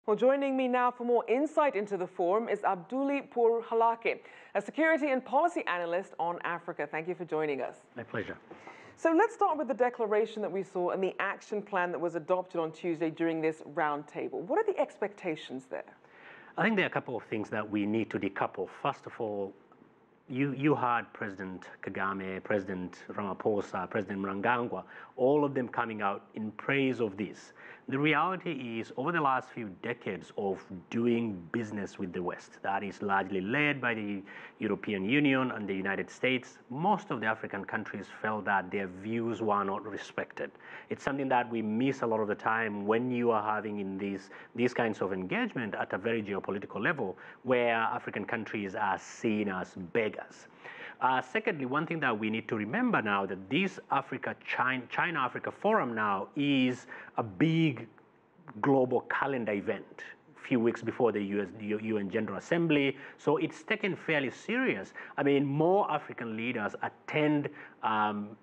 Well, joining me now for more insight into the forum is Abdullahi Boru Halakhe, a security and policy analyst on Africa. Thank you for joining us. My pleasure. So let's start with the declaration that we saw and the action plan that was adopted on Tuesday during this roundtable. What are the expectations there? I think there are a couple of things that we need to decouple. First of all, you had President Kagame, President Ramaphosa, President Mnangagwa, all of them coming out in praise of this. The reality is, over the last few decades of doing business with the West, that is largely led by the European Union and the United States, most of the African countries felt that their views were not respected. It's something that we miss a lot of the time when you are having in these kinds of engagement at a very geopolitical level, where African countries are seen as beggars. Secondly, one thing that we need to remember now that this China-Africa Forum now is a big global calendar event a few weeks before the UN General Assembly. So it's taken fairly serious. I mean, more African leaders attend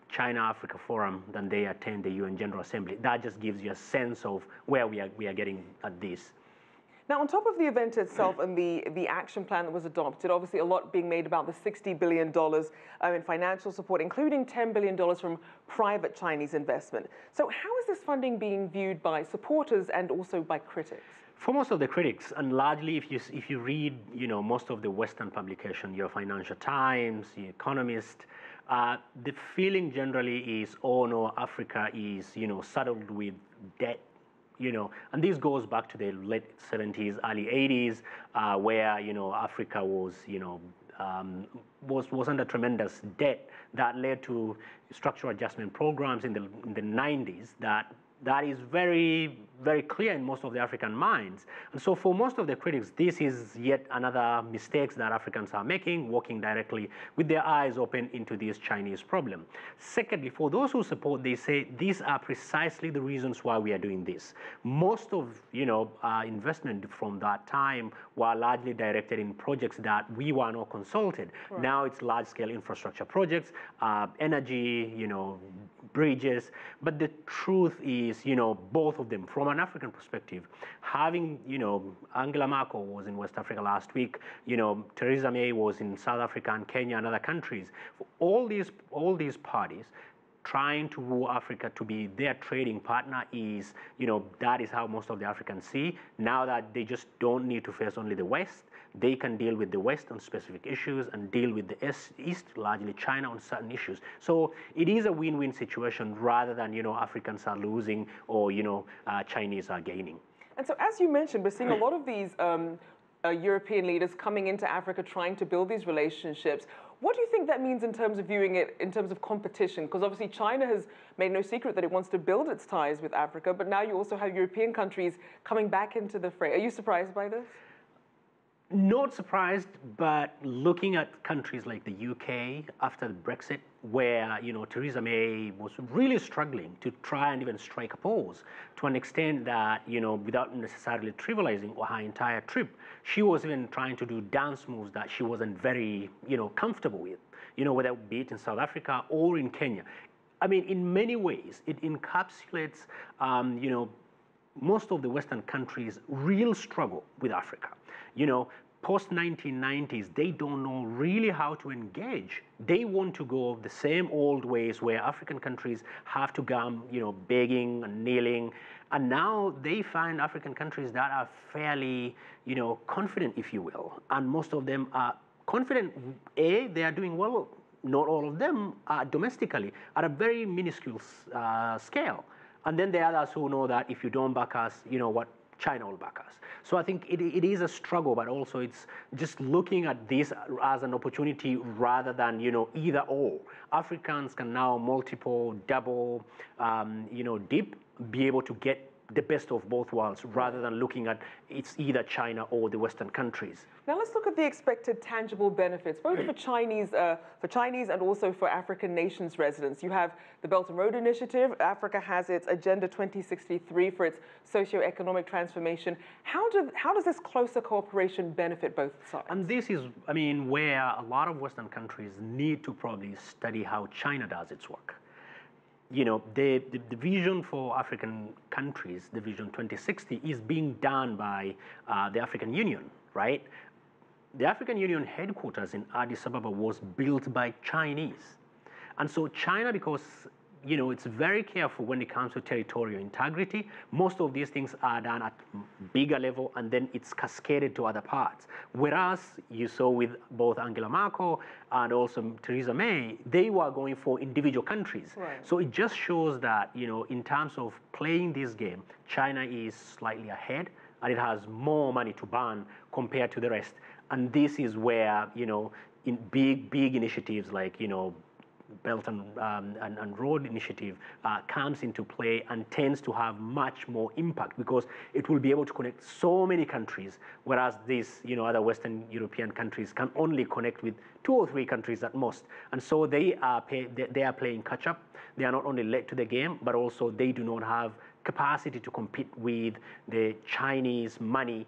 China-Africa Forum than they attend the UN General Assembly. That just gives you a sense of where we are getting at this. Now, on top of the event itself and the action plan that was adopted, obviously a lot being made about the $60 billion in financial support, including $10 billion from private Chinese investment. So how is this funding being viewed by supporters and also by critics? For most of the critics, and largely if you read most of the Western publication, your Financial Times, The Economist, the feeling generally is, oh no, Africa is saddled with debt. And this goes back to the late 70s, early 80s, where Africa was was under tremendous debt that led to structural adjustment programs in the 90s that is very, very clear in most of the African minds. And so for most of the critics, this is yet another mistake that Africans are making, walking directly with their eyes open into this Chinese problem. Secondly, for those who support, they say these are precisely the reasons why we are doing this. Most of investment from that time were largely directed in projects that we were not consulted. Right. Now it's large-scale infrastructure projects, energy, bridges. But the truth is, both of them, from an African perspective, having, Angela Merkel was in West Africa last week, Theresa May was in South Africa and Kenya and other countries. For all these parties trying to woo Africa to be their trading partner is, that is how most of the Africans see. Now that they just don't need to face only the West, they can deal with the West on specific issues and deal with the East, largely China, on certain issues. So it is a win-win situation rather than, Africans are losing or, Chinese are gaining. And so as you mentioned, we're seeing a lot of these European leaders coming into Africa trying to build these relationships. What do you think that means in terms of viewing it in terms of competition? Because obviously China has made no secret that it wants to build its ties with Africa, but now you also have European countries coming back into the fray. Are you surprised by this? Not surprised, but looking at countries like the UK after the Brexit, where Theresa May was really struggling to try and even strike a pose, to an extent that without necessarily trivializing her entire trip, she was even trying to do dance moves that she wasn't very comfortable with, whether it be it in South Africa or in Kenya. I mean, in many ways, it encapsulates most of the Western countries' real struggle with Africa. Post-1990s, they don't know really how to engage. They want to go the same old ways where African countries have to come, begging and kneeling. And now they find African countries that are fairly, confident, if you will. And most of them are confident, they are doing well. Not all of them are domestically, at a very minuscule scale. And then there are others who know that if you don't back us, China will back us. So I think it is a struggle, but also it's just looking at this as an opportunity rather than, either or. Africans can now multiple, double, dip, be able to get the best of both worlds rather than looking at it's either China or the Western countries. Now let's look at the expected tangible benefits, both for Chinese and also for African nations residents. You have the Belt and Road Initiative. Africa has its Agenda 2063 for its socio-economic transformation. How does this closer cooperation benefit both sides? And this is, where a lot of Western countries need to probably study how China does its work. the vision for African countries, the Vision 2060, is being done by the African Union, right? The African Union headquarters in Addis Ababa was built by Chinese. And so China, because it's very careful when it comes to territorial integrity. Most of these things are done at bigger level, and then it's cascaded to other parts. Whereas you saw with both Angela Merkel and also Theresa May, they were going for individual countries. Right. So it just shows that, in terms of playing this game, China is slightly ahead, and it has more money to burn compared to the rest. And this is where, in big initiatives like, Belt and Road Initiative comes into play and tends to have much more impact, because it will be able to connect so many countries, whereas these other Western European countries can only connect with 2 or 3 countries at most. And so they are playing catch up. They are not only late to the game, but also they do not have capacity to compete with the Chinese money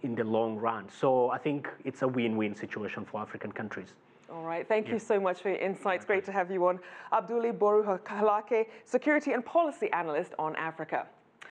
in the long run. So I think it's a win-win situation for African countries. All right, thank you so much for your insights. Great to have you on. Abdullahi Boru Halakhe, Security and Policy Analyst on Africa.